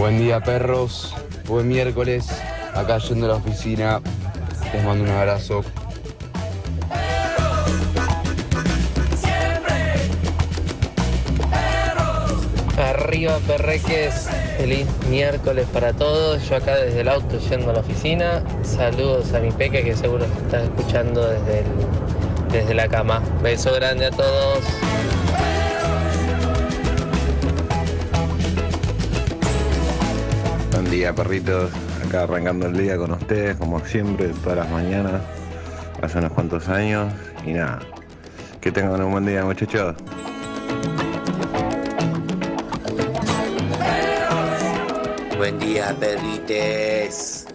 Buen día, perros. Buen miércoles. Acá yendo a la oficina. Les mando un abrazo. Arriba, perreques. Feliz miércoles para todos. Yo acá desde el auto yendo a la oficina. Saludos a mi peque que seguro que está escuchando desde la cama. Beso grande a todos. Buen día, perritos. Acá arrancando el día con ustedes, como siempre, todas las mañanas, hace unos cuantos años. Y nada, que tengan un buen día, muchachos. Buen día, perrites.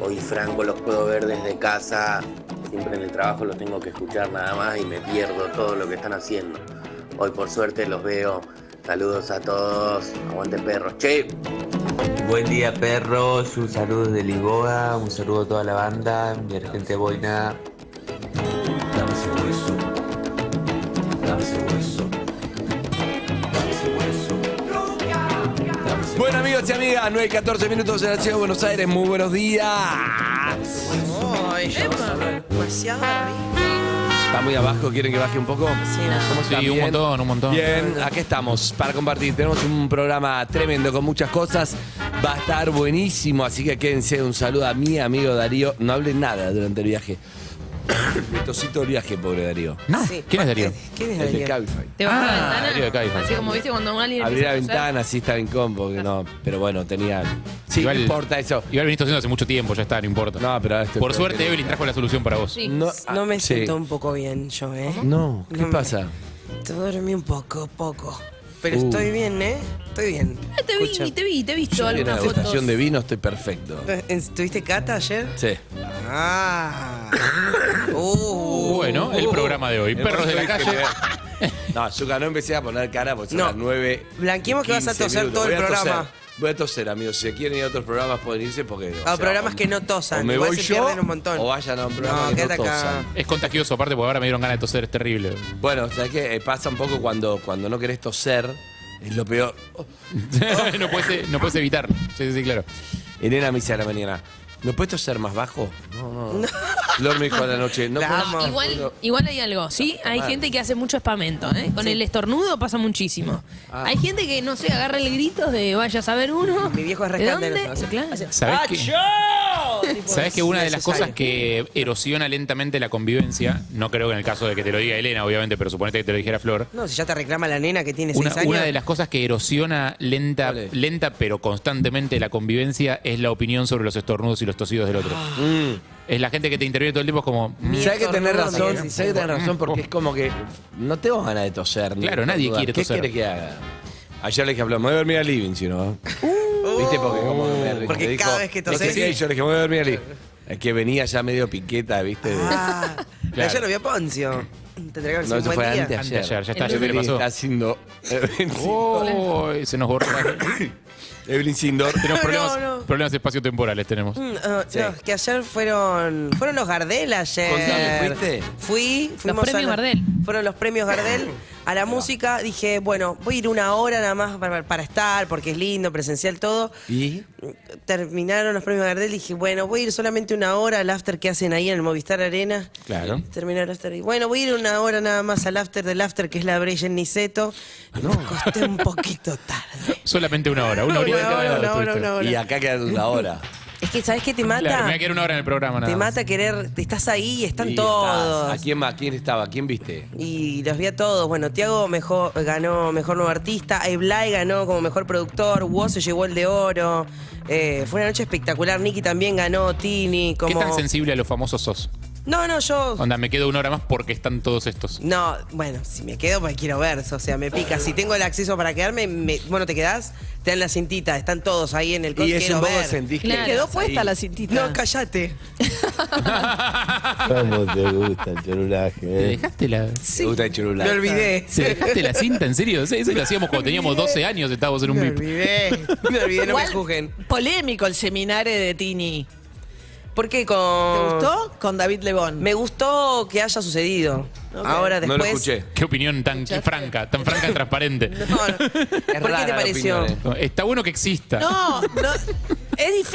Hoy Franco los puedo ver desde casa. Siempre en el trabajo los tengo que escuchar nada más y me pierdo todo lo que están haciendo. Hoy por suerte los veo. Saludos a todos. Aguante perros. Che. Buen día, perros. Un saludo de Lisboa. Un saludo a toda la banda. Mi gente boina. Dame ese hueso. Dame ese hueso. Dame ese hueso. Bueno, amigos y amigas, 9:14 minutos en la ciudad de Buenos Aires. Muy buenos días. Demasiado arriba. Está muy abajo, ¿quieren que baje un poco? ¿Cómo están? Sí, un ¿Bien? montón. Bien, aquí estamos para compartir. Tenemos un programa tremendo con muchas cosas. Va a estar buenísimo, así que quédense. Un saludo a mi amigo Darío. No hable nada durante el viaje. Me tosí todo el viaje, pobre Darío. No, Sí. ¿quién es Darío? ¿Quién es El de Darío? Cabify. ¿Te bajó la ventana? Darío de Cabify. Así como viste cuando alguien Abrí la empieza a toser. ventana, así estaba incómodo, porque no. Pero bueno, tenía. Sí, Igual- no importa eso. Igual venís tosiendo hace mucho tiempo, ya está, no importa. No, pero ahora estoy. Por suerte, Evelyn trajo la solución para vos. Sí. No me sí. siento un poco bien yo, ¿eh? No, ¿qué No me- pasa? Te dormí un poco. Pero Uh. estoy bien, ¿eh? Estoy bien. Te he visto Yo en algunas la fotos. estación de vino estoy perfecto. ¿Tuviste cata ayer? Sí. Ah. Bueno, el programa de hoy. Perros de la calle. No, Zucca, no empecé a poner cara porque son No. las 9. Blanqueemos que vas a 15 toser minutos. todo el Voy a toser. programa. Voy a toser, amigos. Si quieren ir a otros programas pueden irse porque. A programas que no tosan, O me igual voy se yo pierden un montón. o vayan a un programa No, que quédate no acá. tosan. Es contagioso, aparte, porque ahora me dieron ganas de toser, es terrible. Bueno, ¿sabes qué? Pasa un poco cuando no querés toser. Es lo peor. no puedes evitar. Sí, claro. Elena me dice a la mañana, ¿no puedes toser más bajo? No. Flor me dijo a la noche, no La puedo- amo. Igual hay algo, ¿sí? Hay Mal. gente que hace mucho espamento, ¿eh? Con el estornudo pasa muchísimo. Hay gente que, no sé, agarra el grito de vaya a saber uno. Mi viejo es re ¿De escandaloso. dónde? Hace- Claro. hace- ¿Sabés qué? Tipo, ¿Sabés que una de las necesario. cosas que erosiona lentamente la convivencia, no creo que en el caso de que te lo diga Elena, obviamente, pero suponete que te lo dijera Flor, No, si ya te reclama la nena que tiene 6 años. una de las cosas que erosiona Vale. lenta pero constantemente la convivencia es la opinión sobre los estornudos y los tosidos del otro. Es la gente que te interviene todo el tiempo, es como... ¿Sabes que tenés estornudo, razón? Miguel. ¿Sabes que tenés razón? Porque es como que no tengo ganas de toser. ni Claro, de nadie estornudar. quiere ¿Qué toser. quiere que haga? Ayer le dije a Flor, me voy a dormir al living, si no. ¿Viste? Porque como que me Porque dijo, cada vez que no sé tosés- qué, yo le dije, me voy a dormir al living. Es que venía ya medio piqueta, ¿viste? Ah, Claro. ayer lo vi a Poncio. Tendría que haber sido No, un eso buen fue día. antes de ayer. Anteayer, ya está, El ya se le Evelyn pasó. está haciendo... Oh, se nos borró. Evelyn Sindor. Tenemos No. problemas espaciotemporales tenemos. Sí. No, que ayer fueron los Gardel ayer. Contame, ¿fuiste? Fuimos premios a Gardel. Fueron los premios Gardel a la música. Dije, bueno, voy a ir una hora nada más para estar, porque es lindo, presencial todo. ¿Y? Terminaron los premios Gardel, dije, bueno, voy a ir solamente una hora al after que hacen ahí en el Movistar Arena. Claro. Terminó el after y bueno, voy a ir una hora nada más al after del after, que es la Breyen Niceto. Me acosté un poquito tarde. Solamente una hora. Una horita cada lado estuviste. una hora. Y acá quedan una hora. Es que, ¿sabes qué te mata? Claro, me voy a quedar una hora en el programa nada Te más. mata querer, estás ahí y están Y todos. estás. ¿A quién más? ¿Quién estaba? ¿Quién viste? Y los vi a todos. Bueno, Tiago ganó Mejor Nuevo Artista, Eblay ganó como Mejor Productor, Woz se llevó el de oro. Fue una noche espectacular. Nicky también ganó, Tini. ¿Qué tan sensible a los famosos sos? No, yo... Onda, me quedo una hora más porque están todos estos. No, bueno, si me quedo, pues quiero ver. O sea, me pica. Si tengo el acceso para quedarme, bueno, te quedás, te dan la cintita. Están todos ahí en el Y es quiero un poco ver. sentís que... Claro. Quedó estás puesta ahí. la cintita. No, cállate. ¿Cómo te gusta el celulaje? ¿Te dejaste la... Te gusta el celular. Me olvidé. ¿Te dejaste la cinta? ¿En serio? Eso lo hacíamos cuando teníamos 12 años, estábamos en un Me VIP. olvidé. Me olvidé, no me Igual, juzguen. polémico el seminario de Tini. ¿Por qué ¿Te con...? gustó? Con David Lebón. Me gustó que haya sucedido. Ok. Ahora No después... lo escuché. Qué opinión tan franca y transparente. No, no. ¿Por qué te pareció? Está bueno que exista. No.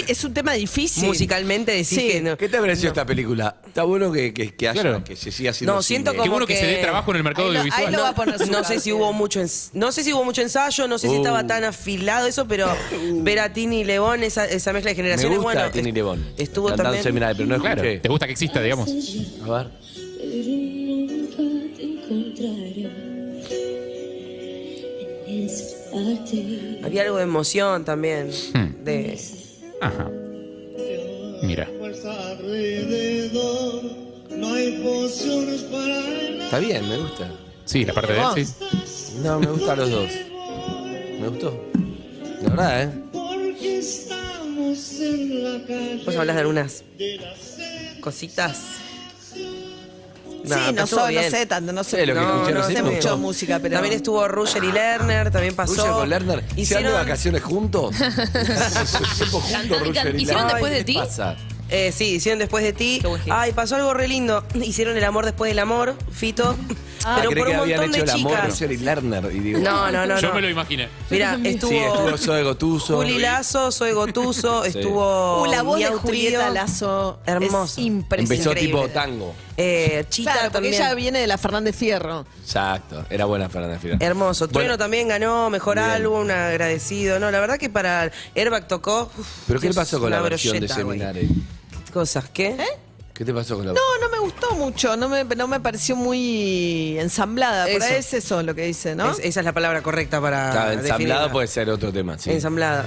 Es un tema difícil. Musicalmente decís Sí. que no. ¿Qué te pareció esta película? Está bueno que haya, Claro. que se siga haciendo No, siento cine. Qué como bueno que se dé trabajo en el mercado Ahí audiovisual. lo va a poner su No sé cara, si hubo mucho ensayo, no sé si estaba tan afilado eso, pero ver a Tini y Lebón, esa mezcla de Me generaciones, gusta bueno, Tini Lebón. estuvo Cantando también. seminario, pero no Claro, escuché. te gusta que exista, digamos. A ver. Había algo de emoción también. De Ajá. Mira. Está bien, me gusta. Sí, la parte de él, sí. No, me gustan los dos. Me gustó. La verdad, ¿eh? vos hablas de algunas cositas. Sí, pero estuvo no bien. sé tanto, no sé. Lo que escuché no recién sé me mucho gustó. música, pero. También estuvo Roger y Lerner, también pasó. Ruger con Lerner. ¿Se van de Hicieron- vacaciones juntos? Tiempo juntos, Cantan y Ruger y ¿hicieron Lerner. después de ¿Qué ti? pasa? Sí, hicieron Después de ti. Qué buen hit. Ay, pasó algo re lindo. Hicieron El amor después del amor, Fito. Pero Creí por un que habían montón hecho de el amor chicas. Roger y Lerner. Y digo, No. Yo me lo imaginé. Mira, estuvo, Sí, estuvo Zoe Gotuso. Juli Lazo, Zoe Gotuso, Sí. estuvo. La voz de Miau Julieta Trío. Lazo. Hermoso. Es impresionante. Empezó tipo tango. Chita Claro, porque también. ella viene de la Fernández Fierro. Exacto. Era buena Fernanda Fira. Hermoso. Bueno, Trueno también ganó Mejor bien. Álbum, agradecido. No, la verdad que para Airbag tocó. ¿Pero qué le es pasó con la una versión de brocheta, güey. Seminario? Cosas, ¿qué? ¿Qué te pasó con la No me gustó mucho, no me pareció muy ensamblada. Por ahí es eso lo que dice, ¿no? Esa es la palabra correcta para. Claro, ensamblado definirla. puede ser otro tema, sí. Ensamblada.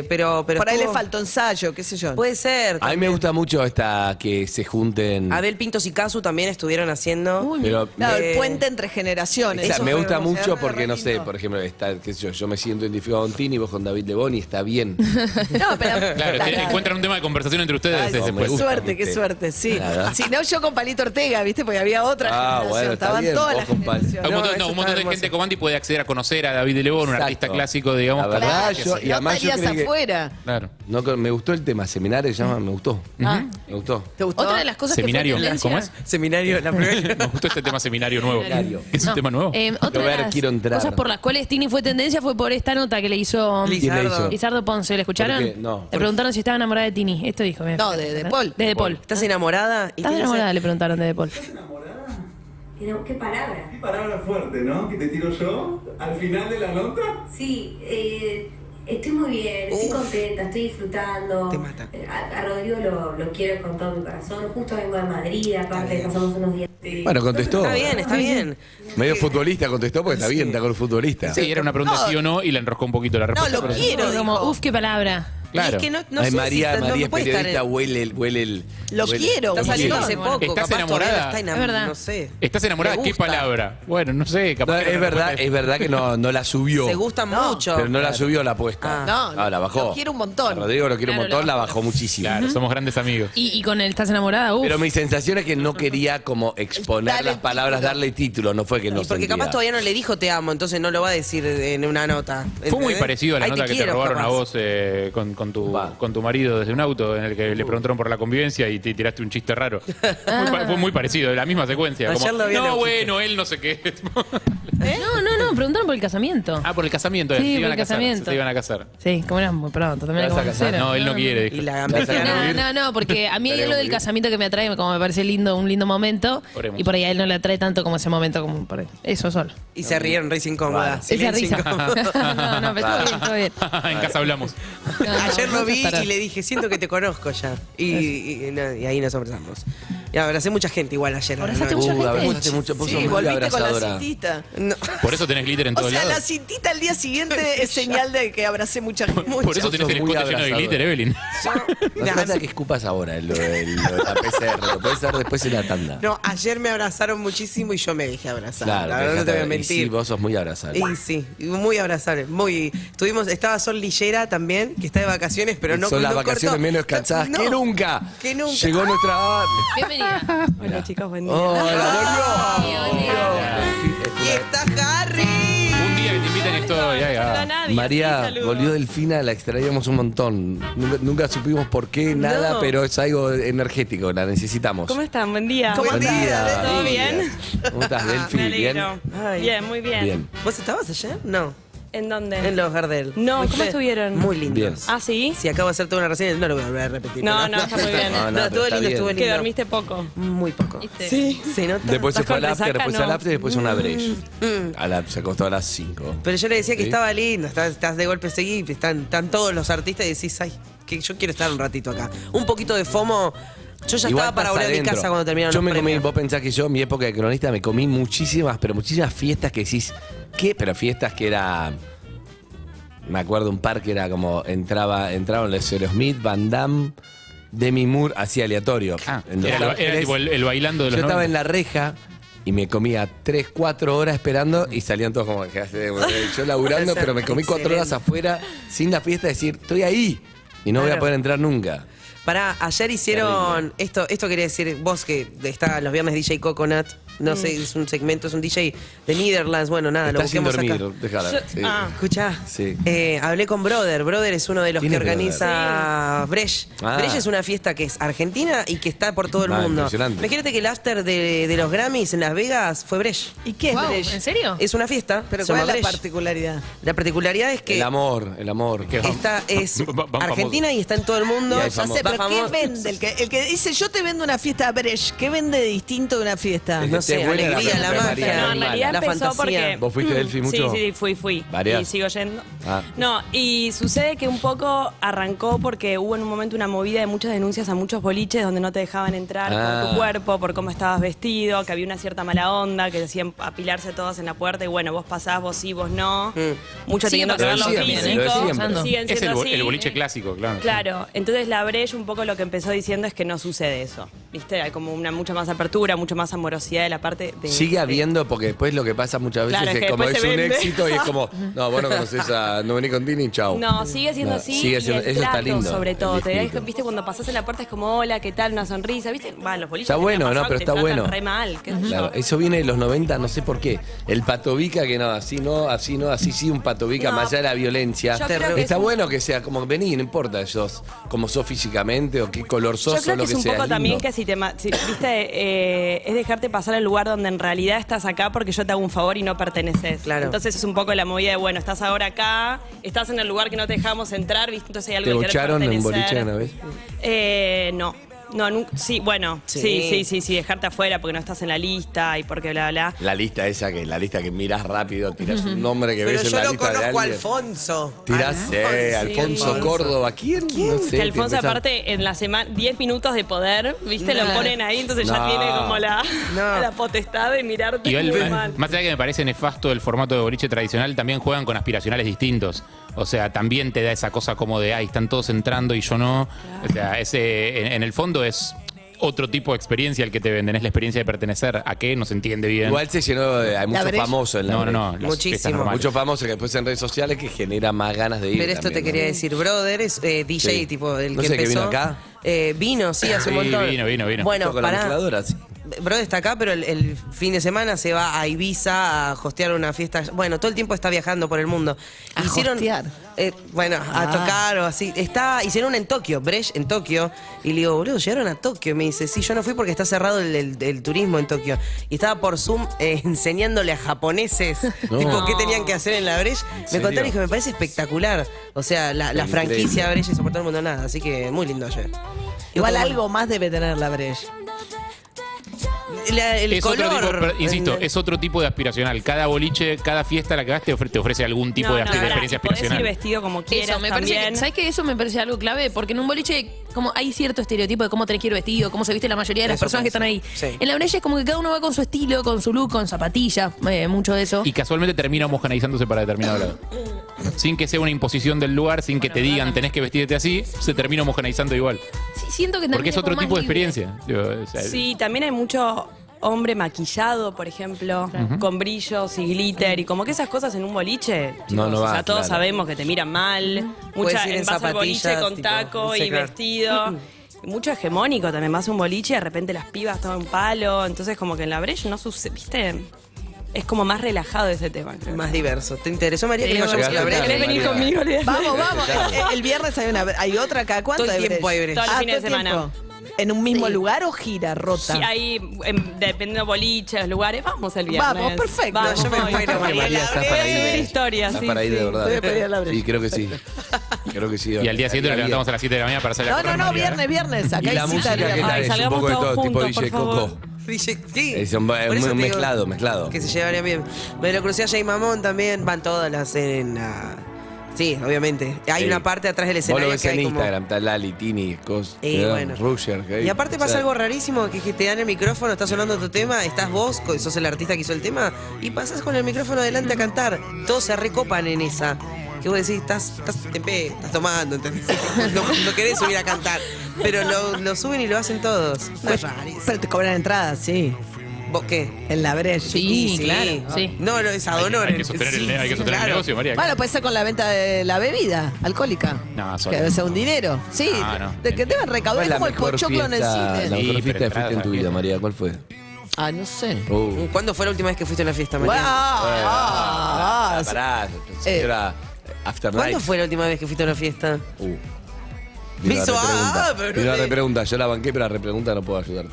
Pero Por ahí le estuvo- faltó ensayo, qué sé yo. Puede ser. A mí me gusta mucho esta que se junten. Abel Pintos y Casu también estuvieron haciendo. Pero Claro, el Eh, puente entre generaciones. Exacto, me gusta fue mucho re porque, no sé, lindo. por ejemplo, está, qué sé yo me siento identificado con Tini, vos con David Lebón y está bien. No, pero. Claro, encuentran un tema de conversación entre ustedes. Ay, después. me qué gusta, suerte, qué ¿viste? suerte, sí. Nada. Si no, yo con Palito Ortega, ¿viste? Porque había otra generación. bueno, está Estaban bien, todas vos las con Pal- generaciones. Un montón, eso un montón de está gente hermoso. como Andy puede acceder a conocer a David Lebón, un Exacto. artista clásico, digamos. La verdad, para- yo- y no además yo estarías creí que- afuera. Claro. No, me gustó el tema, seminario se llama, me gustó. Ah. Me gustó. ¿Te gustó? Otra de las cosas Seminario, que fue tendencia... ¿cómo es? Seminario, la primera. Me gustó este tema seminario nuevo. Seminario. ¿Es un tema nuevo? Otra Quiero de ver, las quiero entrar. cosas por las cuales Tini fue tendencia fue por esta nota que le hizo ¿Quién le hizo? Lizardo Ponce. ¿Le escucharon? ¿Por qué? No. Le preguntaron si estaba enamorada de Tini. Esto dijo. mira. No, de Paul. De Paul. ¿Estás enamorada? ¿Y ¿Estás qué enamorada? Le preguntaron de Paul. ¿Qué palabra? Qué palabra fuerte, ¿no? Que te tiro yo al final de la nota. Sí, estoy muy bien, estoy contenta, estoy disfrutando. Te mata. A Rodrigo lo quiero con todo mi corazón. Justo vengo de Madrid, aparte pasamos unos días. Bueno, contestó. Está bien, está bien. Medio futbolista contestó porque está bien, está con el futbolista. Sí, era una pregunta sí o no y la enroscó un poquito la No, respuesta. lo pero- quiero. Como, dijo. uf, qué palabra. Claro. Y es que no Ay, sé María, si está- María no es puede estar periodista, huele el. Lo huele- quiero. Está saliendo Sí. hace poco. ¿Estás capaz todavía enamorada? está Es verdad. No sé. ¿Estás enamorada? Me ¿Qué gusta. palabra? Bueno, no sé, capaz. No, que la es verdad que no la subió. Se gustan No, mucho. Pero no la subió la apuesta. No, la bajó. lo quiero un montón. A Rodrigo lo quiero un Claro, montón, la la bajó muchísimo. Claro, somos grandes amigos. Y con el ¿estás enamorada? Uf. Pero mi sensación es que no quería como exponer Darle las palabras, título. darle título, no fue que no Y porque sentía. capaz todavía no le dijo te amo, entonces no lo va a decir en una nota. Fue muy ¿entendés? parecido a la Ay, nota que te quiero, robaron a capaz. vos con tu marido desde un auto en el que le preguntaron por la convivencia y te tiraste un chiste raro. Fue muy parecido, la misma secuencia. Ayer Como, lo vi en no, el bueno, él no sé qué. No, preguntaron por el casamiento. Ah, por el casamiento. Sí, se por iban el a casar. casamiento. Se iban a casar. Sí, como era muy pronto. También ¿Te era vas a como casar? cero. No, él no quiere. dijo. Y la ¿Te vas a gambetearon. casar? No, porque a mí hay Estaría algo del muy bien. casamiento que me atrae, como me parece lindo, un lindo momento. Oremos. Y por ahí a él no le atrae tanto como ese momento, como por ahí. Eso solo. Y se rieron, risa incómoda. Esa Silencio risa. incómodo. no, pero estuvo bien, estuvo bien. En casa hablamos. Ayer lo vi Para- y le dije, siento que te conozco ya. Y ahí nos abrazamos. Y abracé mucha gente igual ayer. a la ¿Abrazaste noche. mucha gente? Abrazaste mucho, vos sos Sí, muy volviste con la abrazadora. cintita. No. Por eso tenés glitter en O todos sea, la lados. cintita al día siguiente es señal de que abracé mucha gente. Por eso tenés sos el muy escote lleno de abrazador. glitter, Evelyn. No hace falta que escupas ahora lo de la PCR, lo puedes hacer después en la tanda. No, ayer me abrazaron muchísimo y yo me dejé abrazar. Claro, la verdad no te voy a y mentir. sí, vos sos muy abrazable. Y sí, muy abrazable. Estaba Sol Lillera también, que está de vacaciones, pero no Son las no vacaciones cortó. menos cansadas No, que nunca. que nunca. Llegó nuestra. Bienvenida. Hola chicos, buen día. Hola, volvió. Y está Harry. Un día que te inviten esto. Ya. Nadia. María, Sí, saludos. volvió Delfina, la extraíamos un montón. Nunca supimos por qué, nada, pero es algo energético, la necesitamos. ¿Cómo están? Buen día. ¿Cómo estás? ¿Todo Buen día. bien? ¿Cómo estás, Delfi? Me ¿Bien? alegro. Ay. Bien, muy bien. Bien. ¿Vos estabas ayer? No. ¿En dónde? En los Gardel. No, ¿cómo ¿Fuiste? estuvieron? Muy lindos. Bien. ¿Ah, sí? Si acabo de hacer toda una reseña, no lo voy a volver a repetir. No, pero- no, está muy bien. No, No, pero estuvo está lindo, bien. estuvo lindo. Que dormiste poco. Muy poco. ¿Viste? Sí, se nota. Después se ¿Estás fue al con after, resaca? después No. al after, después una breche. Se acostó a las 5. Pero yo le decía que ¿Sí? estaba lindo, estás de golpe seguí, están todos los artistas y decís, ay, que yo quiero estar un ratito acá. Un poquito de FOMO. Yo ya Igual estaba para estás volver a mi adentro. casa cuando terminaron Yo los me comí, premios. vos pensás que yo en mi época de cronista me comí muchísimas fiestas que decís, ¿qué? Pero fiestas que era... Me acuerdo un par que era como, entraron los Aerosmith, Van Damme, Demi Moore, así aleatorio. En los Era ángeles. tipo el bailando de Yo los estaba 90. en la reja y me comía 3, 4 horas esperando y salían todos como que yo laburando, pero me comí 4 horas afuera sin la fiesta, decir, estoy ahí y no voy a Claro. poder entrar nunca. Pará, ayer hicieron esto quería decir, vos que está los viernes DJ Coconut, no sé, es un segmento, es un DJ de Netherlands, bueno, nada, Está lo sin busquemos dormir, acá. déjala. Sí. Escuchá, Sí. hablé con Brother. Brother es uno de los ¿Quién que es Brother? organiza Bresh. Ah. Bresh es una fiesta que es argentina y que está por todo el Ah, mundo. impresionante. Imagínate que el after de los Grammys en Las Vegas fue Bresh. ¿Y qué es Wow, Brecht? ¿en serio? Es una fiesta, Pero se ¿cuál llama es la Bresh. particularidad? La particularidad es que El amor. Que es van Argentina y está en todo el mundo. Y hay Ya famoso. sé, pero Va ¿qué famoso. vende? El que dice, yo te vendo una fiesta Brecht, ¿qué vende de distinto de una fiesta? No sé, Es buena la alegría, la pregunta, magia. María, No, en la realidad la empezó fantasía. porque... ¿Vos fuiste, Delphi, mucho? Sí, fui. ¿Varias? Y sigo yendo. Ah. No, y sucede que un poco arrancó porque hubo en un momento una movida de muchas denuncias a muchos boliches donde no te dejaban entrar Ah. por tu cuerpo, por cómo estabas vestido, que había una cierta mala onda, que decían apilarse todos en la puerta y bueno, vos pasás, vos sí, vos no. Mucho Sigue teniendo que ver pasando lo también, físico. lo de siempre. Siguen Es siendo así. el boliche clásico, claro. Claro, entonces la Breche un poco lo que empezó diciendo es que no sucede eso. ¿Viste? Hay como una mucha más apertura, mucha más amorosidad de la parte de. Sigue habiendo, porque después lo que pasa muchas veces Claro, es es que como después es se un vende. éxito y es como, no, vos no conocés a No Vení con Tini, chau. No, sigue siendo No, así. sigue y siendo- el eso está trato, lindo, sobre el todo. Te espíritu. viste, cuando pasás en la puerta es como, hola, ¿qué tal? Una sonrisa, ¿viste? Va, los boliches. Está me bueno, ha ¿no? pasado Pero que te está tratan bueno. re mal, qué sé Claro, yo. eso viene de los 90, no sé por qué. El patovica que no, así no, así sí, un patovica No, más allá de la violencia. yo creo que Está es un- bueno que sea como, vení, no importa como sos físicamente o qué color sos Yo creo o lo que que es un sea. poco es también lindo. que viste, es dejarte pasar al lugar donde en realidad estás acá porque yo te hago un favor y no perteneces. Claro. Entonces es un poco la movida de, bueno, estás ahora acá, estás en el lugar que no te dejamos entrar, ¿viste? Entonces hay algo ¿Te de querer bocharon en pertenecer. boliche una vez? No. No, sí, bueno, Sí. sí, dejarte afuera porque no estás en la lista y porque bla, bla. La lista esa, la lista que mirás rápido, tirás un nombre que Pero ves en yo la lo lista de conozco a alguien. Alfonso. Tirás, Alfonso Córdoba. ¿Quién? No sé, Que Alfonso, te empezás- aparte, en la semana, 10 minutos de poder, ¿viste? Lo No. ponen ahí, entonces ya No. tiene como la No. potestad de mirarte Igual, muy mal. más allá de que me parece nefasto el formato de boliche tradicional, también juegan con aspiracionales distintos. O sea, también te da esa cosa como de, ay, están todos entrando y yo no. O sea, en el fondo es otro tipo de experiencia el que te venden, es la experiencia de pertenecer. ¿A qué? No se entiende bien. Igual se llenó, hay muchos brecha. famosos en la No. brecha. las Muchísimo. fiestas normales. Muchos famosos que después en redes sociales que genera más ganas de ir. Pero esto también, te ¿no? quería decir, Brother es DJ, Sí. tipo el No que sé, que empezó. vino acá. Vino, sí, hace un Sí, montón. vino. Bueno, Con la pará. mezcladora, sí. Brother está acá, pero el fin de semana se va a Ibiza a hostear una fiesta. Bueno, todo el tiempo está viajando por el mundo. ¿A hostear? Bueno, a tocar o así. Hicieron una en Tokio, Brecht en Tokio. Y le digo, boludo, llegaron a Tokio. Me dice, sí, yo no fui porque está cerrado el turismo en Tokio. Y estaba por Zoom enseñándole a japoneses No. tipo qué tenían que hacer en la Brecht. Me serio? contaron y dije, me parece espectacular. O sea, la Increíble. franquicia Brecht hizo por todo el mundo nada. Así que muy lindo ayer. Igual Como- algo más debe tener la Brecht. El Es otro color. tipo, pero, insisto, es otro tipo de aspiracional. Cada boliche, cada fiesta a la que vas te ofrece algún tipo de pará, experiencia y podés ir aspiracional. vestido como quieras Eso, me parece también. que, ¿sabes qué? Eso me parece algo clave, porque en un boliche como hay cierto estereotipo de cómo tenés que ir vestido, cómo se viste la mayoría de las Eso personas que pasa. están ahí. Sí. En la brecha es como que cada uno va con su estilo, con su look, con zapatillas, mucho de eso. Y casualmente termina homogeneizándose para determinado lado. Sin que sea una imposición del lugar, sin que te digan tenés que vestirte así, se termina homogeneizando igual. Sí, siento que también Porque es otro como tipo de más libre. experiencia. Digo, o sea, Sí, también hay mucho hombre maquillado, por ejemplo, con brillos y glitter y como que esas cosas en un boliche, chicos, No, no o va, sea, todos claro. sabemos que te miran mal, Puedes mucha ir en vas al boliche zapatillas, con tipo, taco sí, y claro. vestido. Mucho hegemónico también, vas a un boliche y de repente las pibas toman un palo, entonces como que en la brecha no sucede, ¿viste? es como más relajado ese tema, creo. Más diverso. ¿Te interesó, María? Sí, Que vayamos a la brecha? ¿Querés venir conmigo? Vamos. El viernes hay otra cada cuánto. Todo el tiempo hay brecha. Todos los fines de todo el semana. tiempo. ¿En un mismo lugar o gira, rota? Sí, ahí, dependiendo de boliches, lugares, vamos el viernes. Vamos, perfecto. Vamos, Yo me muero, María. Estás para Voy a subir ir. historias, Estás sí, para ir de sí. verdad. Voy a pedir a la brecha. Sí, creo que sí. Creo que sí. Y al día siguiente nos levantamos a las 7 de la mañana para salir a correr, No, María, viernes. Acá Y hay la cita música, el ¿qué viernes. tal? Ay, Es un salgamos poco de todos todo, tipo juntos, DJ por favor. Coco. Sí. Es Por eso te digo mezclado. Que se llevaría bien. Me lo crucé a Jay Mamón también. Van todas las en... sí, obviamente. Hay Sí. una parte atrás del Vos escenario lo ves que hay en como... Instagram, está Lali, Tini, bueno. Rusher. Y aparte pasa algo rarísimo, que te dan el micrófono, está sonando tu tema, estás vos, sos el artista que hizo el tema, y pasás con el micrófono adelante a cantar. Todos se recopan en esa. Que vos decís, estás tomando, ¿entendés? No querés subir a cantar. Pero lo suben y lo hacen todos. No es rarísimo. Pero te cobran entradas, sí. ¿Vos qué? En la brecha. Sí, claro. Sí. No, es ad honor. Hay que sostener el claro. negocio, María. Bueno, puede ser con la venta de la bebida alcohólica. No, Que debe ser un dinero. Sí, No. de que deben recaudar ¿Cuál es como el pochoclo en el La cine. mejor Sí, fiesta pero que fuiste en tu vida, María? ¿Cuál fue? Ah, no sé. ¿Cuándo fue la última vez que fuiste a una fiesta, Bueno, María? Pará, señora After Night. ¿Cuándo fue la última vez que fuiste a una fiesta? Vino Me hizo, la pero Vino la no- repregunta, yo la banqué, pero la repregunta no puedo ayudarte.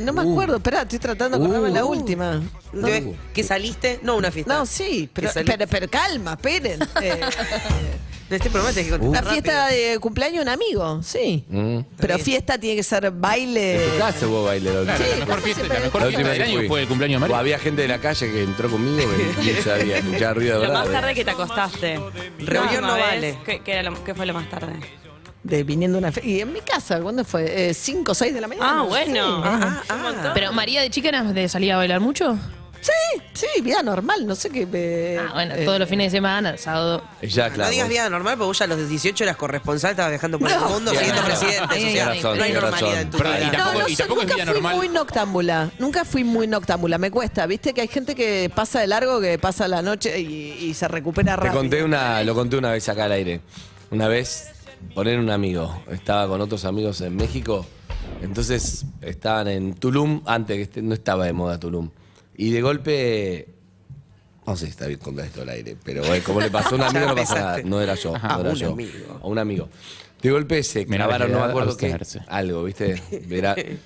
no me acuerdo, esperá, estoy tratando de acordarme la última. ¿Última vez ¿Que saliste? No, una fiesta. No, sí, pero, Que salí- pero calma, esperen. Este programa tenés que contestar Una fiesta de cumpleaños de un amigo, sí. Pero fiesta tiene que ser baile. En tu casa hubo baile la última Claro, vez. la mejor fiesta La última del vez que año fui. fue el cumpleaños de María. Había gente de la calle que entró conmigo que ni sabía, escuchaba ruido de Lo más verdad. tarde que te acostaste. Reunión no ¿Una vale. vez? ¿Qué fue lo más tarde? De viniendo a una fiesta. Y en mi casa, ¿cuándo fue? 5 o 6 de la mañana. Ah, bueno. Sí. Un montón. Pero María de chica eras de salir a bailar mucho. Sí, vida normal, no sé qué. Bueno, todos los fines de semana, sábado. Ya, No claro. digas vida normal, porque vos ya a los 18 eras corresponsal, estabas viajando por el mundo, Sí, siguiendo no, no. presidentes. O sea, Tienes razón, no hay tienes normalidad razón. en tu Pero, vida. y tampoco- no y sé, tampoco es nunca vida fui normal. muy noctámbula. Nunca fui muy noctámbula. Me cuesta, viste que hay gente que pasa de largo, que pasa la noche y se recupera Te rápido. lo conté una vez acá al aire. Una vez, poner un amigo, estaba con otros amigos en México, entonces estaban en Tulum, antes que no estaba de moda Tulum. Y de golpe, no sé si está bien contar esto al aire, pero como le pasó a un amigo, Ya no pasa nada. empezaste. No era yo, no era un yo. amigo. A un amigo. De golpe se Menor clavaron, de no me edad, acuerdo qué, abstenerse. algo, ¿viste? Verá. Entonces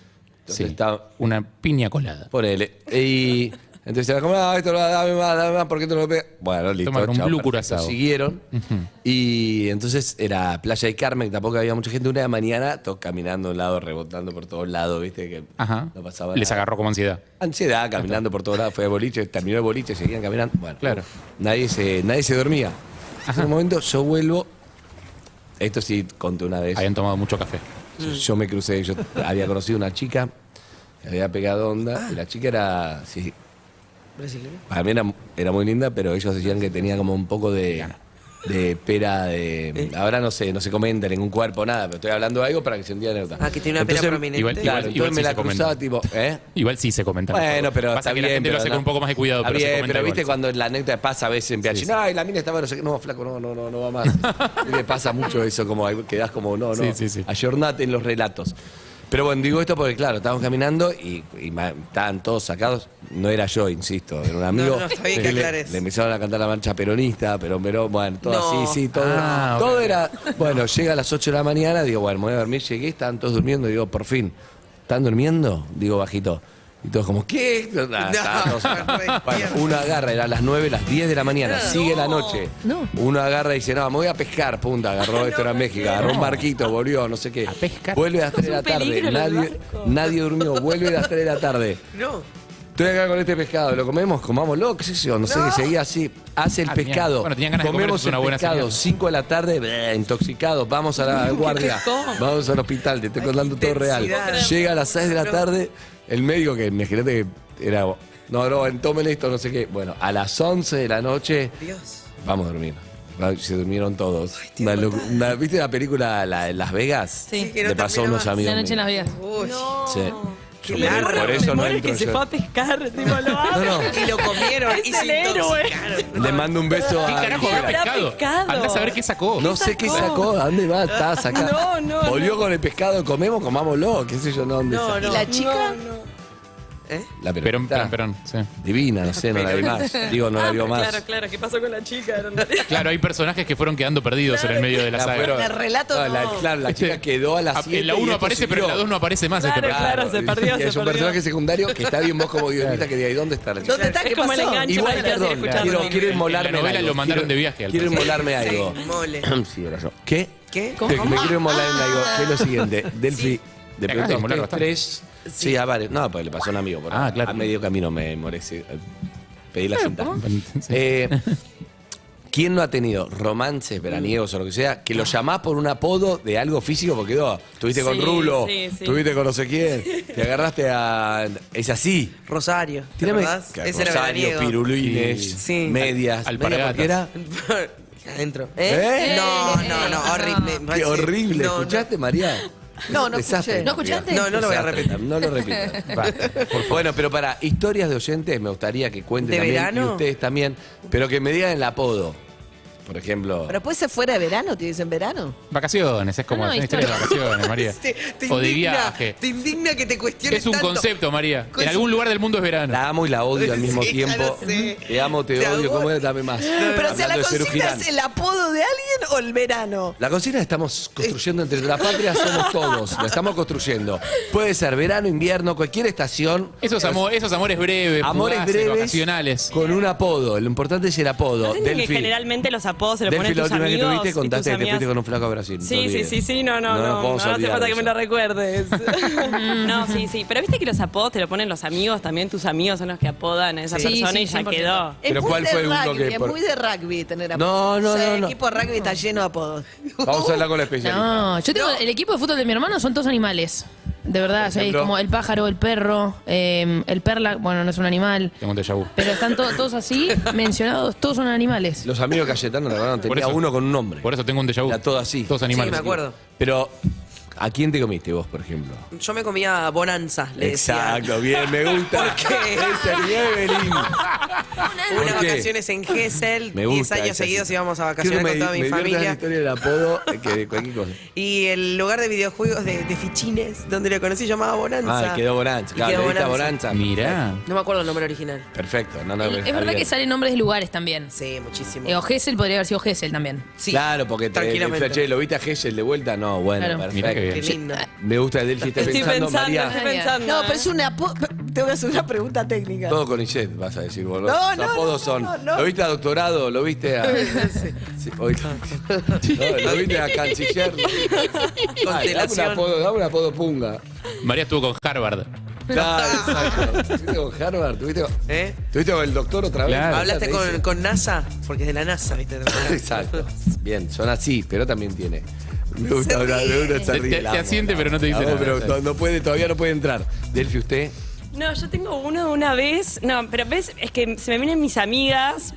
Sí, estaba, una piña colada. ponele. Y entonces era como, esto dame más, ¿por qué te lo pegas? Bueno, listo. Tomaron un chao, blue perfecto. curazao. Siguieron. Y entonces era Playa del Carmen, tampoco había mucha gente. Una de la mañana, todos caminando de un lado, rebotando por todos lados, ¿viste? Que Ajá. no pasaba Les nada. agarró como ansiedad. Ansiedad, caminando por todos lados. Fue de boliche, terminó el boliche, seguían caminando. Bueno, Claro. nadie se dormía. En un momento yo vuelvo. Esto sí conté una vez. Habían tomado mucho café. Yo me crucé, yo había conocido una chica, que había pegado onda, y la chica era, sí, ¿Brasileño? para mí era muy linda, pero ellos decían que tenía como un poco de pera, ahora no se comenta en ningún cuerpo, nada, pero estoy hablando de algo para que se entienda nota. Ah, que tiene una pera prominente. igual- Claro, igual entonces me sí la se comenta. cruzaba tipo, Igual sí se comentan. Bueno, pero Pasa está que bien, la gente lo pero hace no. con un poco más de cuidado, Está pero se bien, comenta pero igual. viste cuando la anécdota pasa a veces en PH, Sí, sí. no, y la mina estaba, no sé qué, no, flaco, no va más. Y me pasa mucho eso, como quedás como, no, Sí, sí, sí. ayornate en los relatos. Pero bueno, digo esto porque, claro, estábamos caminando y estaban todos sacados. No era yo, insisto, era un amigo. No, está bien que aclares. le empezaron a cantar la marcha peronista, pero bueno, todo No. así, sí, todo. Ah, todo ok. era. Bueno, llega a las 8 de la mañana, digo, bueno, me voy a dormir, llegué, estaban todos durmiendo, digo, por fin. ¿Están durmiendo? Digo bajito. Y todos como, ¿qué? Estaban todos- Bueno, uno agarra, era las 9, las 10 de la mañana, sigue la noche. No. Uno agarra y dice, no, me voy a pescar, punta, agarró, esto era en México, agarró un barquito, volvió, no sé qué. A pescar. Vuelve a las 3 de la Es un peligro tarde, los nadie durmió, vuelve a las 3 de la tarde. No. Estoy acá con este pescado, ¿lo comemos? Comámoslo, qué sé yo, no sé qué seguía así. Hace el Ah, pescado. tenían- bueno, tenían ganas de comer, comemos eso es una el buena pescado, señal. 5 de la tarde, intoxicados, vamos a la guardia, vamos al hospital, te estoy contando todo real. intensidad. Llega a las 6 de la tarde, el médico que imagínate que era, no, tomen esto, no sé qué. Bueno, a las 11 de la noche, Dios. vamos a dormir. Se durmieron todos. ¿Viste la película Las Vegas? Sí. que no Le pasó a termina unos más. amigos La noche en míos. Las Vegas. Uy. Sí. Qué Yo largo. por eso no Muere entro que se yo. fue a pescar, tipo, lo hago. No. Y lo comieron y Es se el héroe. intoxicaron. Le mando un beso ¿Qué a carajo ¿Qué habrá habrá pescado? pescado? Andá a saber qué sacó. No sé qué sacó, ¿a dónde va? Estaba sacando. No, Volvió con el pescado, comámoslo, qué sé yo, no, ¿dónde No, sacó? no. ¿Y la chica? La peronista. Perón, sí. Divina, no sé, no la vi más. Digo, no la vio más. Claro, ¿qué pasó con la chica? Claro, hay personajes que fueron quedando perdidos en el medio de la saga. El relato Claro, la chica quedó a las 7. En la 1 aparece, pero en la 2 no aparece más. Claro, se perdió. Y es un personaje secundario que está bien vos como guionista que diga, ¿y dónde está la chica? ¿Dónde está? Es ¿Qué como el pasó? enganche Igual, para que perdón, escuchando. quiero inmolarme En la novela algo. lo mandaron de viaje. Quiero inmolarme algo. Mole. Sí, era yo. ¿Qué? ¿Qué? Me quiero inmolar en algo, que es lo siguiente. Delphi, de Te acabas de inmolar pronto tres. Sí, a varios. No, pues le pasó a un amigo. Por Ah, claro. A medio camino me inmolé. Pedí la cinta. ¿Quién no ha tenido romances veraniegos o lo que sea que lo llamás por un apodo de algo físico porque estuviste con Sí, Rulo, sí. estuviste con no sé quién, te agarraste a... Es así. Rosario. ¿Te Tírame- acordás? que Ese era Rosario, veraniego. pirulines, Sí. medias. Alpargatas. ¿Media porque era? Adentro. ¿Eh? No, horrible. Qué horrible. No, ¿Escuchaste, María? No, no Desastre, escuché. ¿No escuchaste? No lo voy a Desastre. repetir. No lo repitas. Bueno, pero para historias de oyentes me gustaría que cuenten ¿De también, verano? y ustedes también, pero que me digan el apodo. Por ejemplo, Pero puede ser fuera de verano, te dicen verano. Vacaciones, es como No, no, una historia de vacaciones, María. Te O de indigna, viaje. Te indigna que te cuestiones Es un tanto. concepto, María. Pues- En algún lugar del mundo es verano. la amo y la odio al mismo Sí, ya tiempo. lo sé. Te amo, te Te odio, amo. ¿cómo es? Dame más. Pero si a la Hablando de Cerú cocina Girán. es el apodo de alguien o el verano. La cocina estamos construyendo entre la patria, somos todos, la estamos construyendo. Puede ser verano, invierno, cualquier estación. Esos amores breves, Amores fugaces, breves vacacionales. con un apodo. Lo importante es el apodo. ¿No entienden que Delphi, generalmente los apodos se le Delphi, ponen la tus última vez que amigos tuviste y tus contaste que te fuiste amigas? con un flaco a Brasil. no te Sí, olvides. no podemos hace olvidar falta que eso. me lo recuerdes. No, sí, pero viste que los apodos te lo ponen los amigos, también tus amigos son los que apodan a esa Sí, persona sí, y ya 100%. quedó. Pero muy ¿cuál de fue uno rugby, que es por- muy de rugby tener No, apodos. no, O sea, no, el no. equipo de rugby está lleno de apodos. Vamos a hablar con la especialista. No, yo tengo el equipo de fútbol de mi hermano son todos animales. De verdad, o sea, ejemplo? como el pájaro, el perro, el perla, bueno, no es un animal. Tengo un déjà vu. Pero están todos así, mencionados, todos son animales. Los amigos de Cayetano, la verdad, Por tenía eso. uno con un nombre. Por eso tengo un déjà vu. Era todo así. Todos Sí, animales. me acuerdo. Pero, ¿a quién te comiste vos, por ejemplo? Yo me comía Bonanza, le decía. Exacto, bien, me gusta. ¿Por qué? Esa es mi Evelyn. Unas ¿Por qué? vacaciones en Gessel, Me 10 gusta años esa seguidos cita. íbamos a Creo vacacionar que con toda mi me divierte la familia. historia del apodo que de cualquier cosa. Y el lugar de videojuegos de fichines, donde lo conocí, llamaba Bonanza. Ah, quedó Bonanza. Y Claro, quedó le diste a Bonanza. Bonanza. Mirá. No me acuerdo el nombre original. Perfecto. No, Es está verdad bien. que salen nombres de lugares también. Sí, muchísimo. O Gessel podría haber sido Gessel también. Sí, Claro, porque te tranquilamente. flasheé, ¿lo viste a Gessel de vuelta? No, bueno, Claro. perfecto. Mirá qué bien. Qué lindo. Me gusta el Delphi, está Estoy pensando, pensando, María. estoy pensando. No, pero es un apodo. Te voy a hacer una pregunta técnica. Todo con Iset, vas a decir vos. No, Los no, apodos no, son. no, no. ¿Lo viste a doctorado? ¿Lo viste a.? Sí, ¿Lo viste a canciller? Ay, Constelación. dame un apodo punga. María estuvo con Harvard. Claro, exacto. ¿Estuviste con Harvard? ¿Estuviste con el doctor otra vez? Claro. ¿Hablaste ¿Te dice? con NASA? Porque es de la NASA, ¿viste? Exacto. Bien, son así, pero también tiene. Me gusta Se hablar, me gusta ríe. esa Te- risa. te asiente, pero no te dice La amo, nada. Pero no puede, todavía no puede entrar. Delphi, ¿usted? No, yo tengo uno de una vez. No, pero ves, es que se me vienen mis amigas,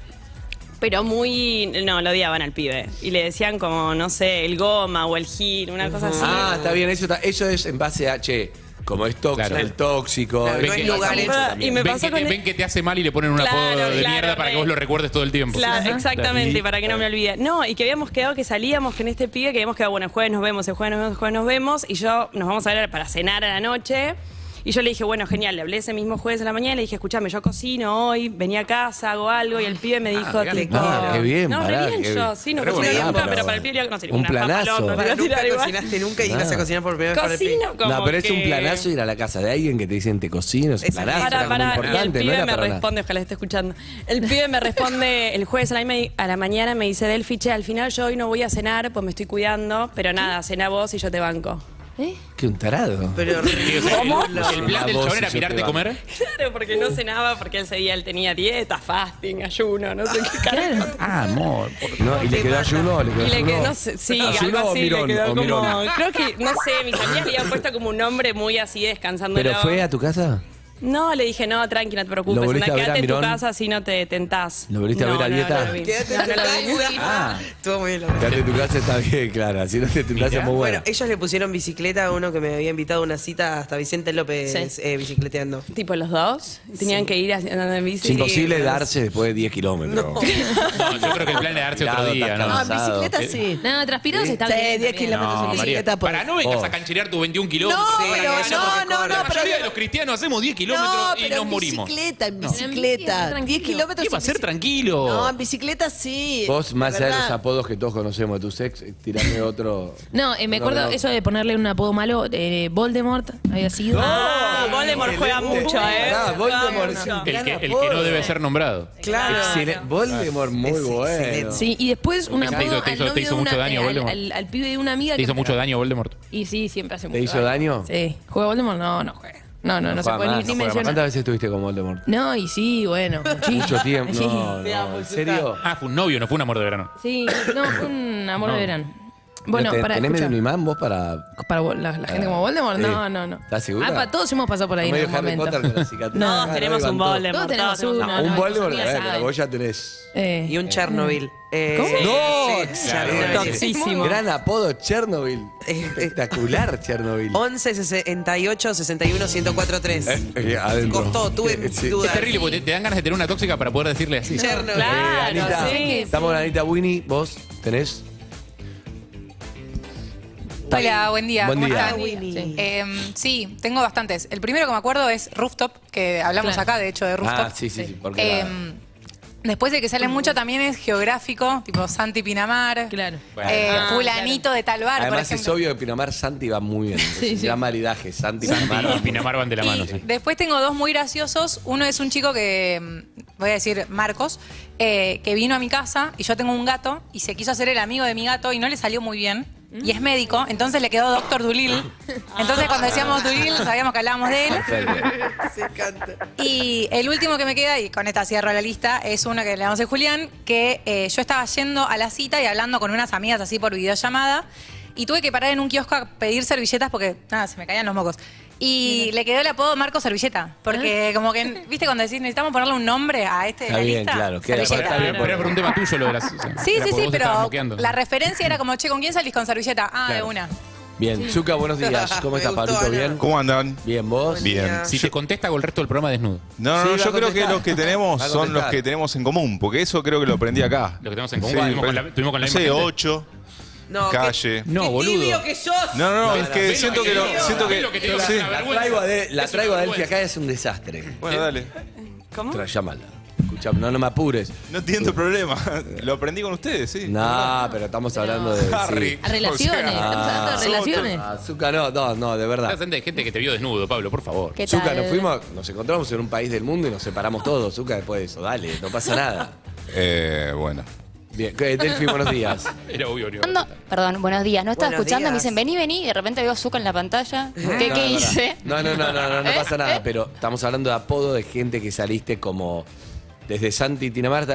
pero muy. No, lo odiaban al pibe. Y le decían como, no sé, el goma o el gil, una cosa así. Ah, está bien, eso es en base a, che, como es tóxico, Claro. el tóxico. Claro, el no hay que- lugares. Y me Ven pasó que, con ven que te hace mal y le ponen un Claro, apodo de claro, mierda para que re. vos lo recuerdes todo el tiempo. Claro, Ajá. exactamente, Y- para que no me olvide. No, y que habíamos quedado que salíamos con este pibe, que habíamos quedado, bueno, el jueves nos vemos, el jueves nos vemos, el jueves nos vemos, y yo nos vamos a ver para cenar a la noche. Y yo le dije, bueno, genial, le hablé ese mismo jueves a la mañana, le dije, escuchame, yo cocino hoy, vení a casa, hago algo, y el pibe me dijo, mirá. te Ah, quiero. qué bien, No, pará, re bien qué yo, bien. sí, no Re cocino bueno, nunca, pero pero para el pibe, no sé, un una planazo. papalón, me voy a Nunca tirar igual. cocinaste nunca y ibas a cocinar por primera vez para el pibe. Cocino como No, pero es un que- planazo ir a la casa de alguien que te dicen te cocino, es un Es planazo, para, era como y el importante, no pibe era me para nada. responde, ojalá esté escuchando. El pibe me responde el jueves a la mañana, me dice, Delphi, che, al final yo hoy no voy a cenar, pues me estoy cuidando, pero nada, cena vos y yo te banco. Qué un tarado. Pero Sí, o sea, ¿Cómo? el plan del Vos chabón y era yo pirarte te a comer. Claro, porque no cenaba, porque ese día él tenía dieta, fasting, ayuno, no sé qué carajo. Ah, amor. No, ¿y le quedó ayuno? ¿Le quedó Y le ayuno? quedó, no sé, sí, ¿Ayuno algo o así, mirón? le quedó ¿O como, mirón? creo que, no sé, mis amigas le habían puesto como un nombre muy así, descansándolo. ¿Pero fue a tu casa? No, le dije, no, tranqui, no te preocupes, ¿Lo volviste anda, a ver a quédate en tu Mirón? casa así no te tentás. ¿Lo volviste a ver a dieta? No, lo vi. quédate en No, tu no lo vi. casa. Ah. Estuvo muy bien la verdad. Quedate en tu casa está bien, claro. Así no te tentás, es muy bueno. Bueno, ellos le pusieron bicicleta a uno que me había invitado a una cita hasta Vicente López bicicleteando. Tipo los dos, tenían que ir andando en bici. Es imposible Sí, darse después de 10 kilómetros. No, yo creo que el plan es darse otro Tirado, día, está ¿no? No, en cansado. bicicleta sí. No, transpirados está Sí, bien. 10 también. kilómetros en No, María. bicicleta. Para, no vengas Oh. a cancherear tus 21 kilómetros. No, pero eso no, porque no, corre. no, La pero mayoría de los cristianos hacemos 10 no, kilómetros y pero nos en morimos. bicicleta, en No. bicicleta. 10 kilómetros. ¿Qué va a ser tranquilo? No, en bicicleta sí. Vos, más allá de los ¿verdad? apodos que todos conocemos de tus ex, tirame otro. No, me acuerdo eso de ponerle un apodo malo. Voldemort había sido. Voldemort juega mucho, Pará, Voldemort Juega mucho. El que no debe ser nombrado. Claro. Excelente. Voldemort, muy bueno. Sí, y después un Te hizo- apodo te al hizo- novio te hizo de mucho una- daño, Voldemort. al pibe de una amiga. ¿Te que- hizo mucho daño Voldemort? Y sí, siempre hace mucho ¿Te hizo daño? Sí. ¿Juega Voldemort? No juega. No se juega puede más, ni no juega más. mencionar. ¿Cuántas veces estuviste con Voldemort? No, y sí, bueno, muchísimo. Mucho tiempo. Sí. No, ¿en serio? Ah, fue un novio, no fue un amor de verano. Sí, no, fue un amor No. de verano. Bueno, para ¿Tenés medio escuchar. un imán vos para...? Para la gente como Voldemort, Sí. no. ¿Estás segura? Para todos hemos pasado por ahí No en medio algún Harry momento. Potter con la cicatriz. No, Todos tenemos un levantó. Voldemort. Todos tenemos todos uno. tenemos Un no, Voldemort, ya saben. pero vos ya tenés... Y un Chernobyl. ¿Cómo? ¡No! Sí, Chernobyl. Toxísimo. Gran apodo, Chernobyl. Espectacular, Chernobyl. 11 68 61 1043. Adentro. Costó, tuve Sí. dudas. Es terrible, porque te dan ganas de tener una tóxica para poder decirle así. Chernobyl. Claro, Anita, sí. estamos con Anita Winnie. ¿Vos tenés? Hola, buen día. Buen ¿Cómo día. están? Winnie. Sí, tengo bastantes. El primero que me acuerdo es Rooftop, que hablamos Claro. acá, de hecho, de Rooftop. Ah, sí. Porque Después de que sale mucho también es geográfico, tipo Santi Pinamar. Claro. Fulanito de tal bar, por además es ejemplo. obvio que Pinamar Santi va muy bien. Sí, Es un sí. gran maridaje. Santi, Santi y Pinamar. Pinamar van de la mano, Y sí. después tengo dos muy graciosos. Uno es un chico que, voy a decir Marcos, que vino a mi casa y yo tengo un gato y se quiso hacer el amigo de mi gato y no le salió muy bien. Y es médico, entonces le quedó Doctor Dolittle. Entonces cuando decíamos Dolittle sabíamos que hablábamos de él. Perfecto. Y el último que me queda, y con esta cierro la lista, es uno que le damos a Julián, que yo estaba yendo a la cita y hablando con unas amigas así por videollamada y tuve que parar en un kiosco a pedir servilletas porque, nada, se me caían los mocos. Y le quedó el apodo Marco Servilleta, porque como que, viste, cuando decís, necesitamos ponerle un nombre a este de Está la bien, lista. claro. Queda Servilleta. está bien. Pero era por un tema tuyo lo de las. Sí, era sí, porque sí, vos estabas pero moqueando. la referencia era como, che, ¿con quién salís con servilleta? Ah, de Claro. una. Bien. Zucca, buenos días. ¿Cómo estás, Me gustó, Pablito? Ana. ¿Bien? ¿Cómo andan? Bien, ¿vos? Bien. Si te contesta con el resto del programa desnudo. No, Sí, va a yo creo que contestar. los que tenemos Va a son los contestar. que tenemos en común, porque eso creo que lo aprendí acá. Lo que tenemos en común. Sí, Tuvimos con la no misma sé, gente. 8, No, calle. No, qué boludo. tibio que sos. No, es que Ven siento que lo. Siento que. Ven lo que te digo, sí. es una vergüenza. La Es traigo a una Delphi vergüenza. acá y es un desastre. Bueno, dale. ¿Cómo? Llámala. Escuchame, no me apures. No entiendo problema. Lo aprendí con ustedes, sí. No, pero estamos hablando de... Harry. sí. A relaciones, O sea, estamos hablando de somos relaciones. Ah, Zucca, no, de verdad. Estás de gente que te vio desnudo, Pablo, por favor. ¿Qué Zucca, tal? nos encontramos en un país del mundo y nos separamos todos, Zucca, después de eso. Dale, no pasa nada. Bueno. Bien, Delphi, buenos días. Era obvio, no. Perdón, buenos días. No estaba Buenos escuchando, me días. dicen, vení, y de repente veo Zucca en la pantalla. ¿Qué No, hice? No pasa nada, pero estamos hablando de apodo de gente que saliste como desde Santi Pinamar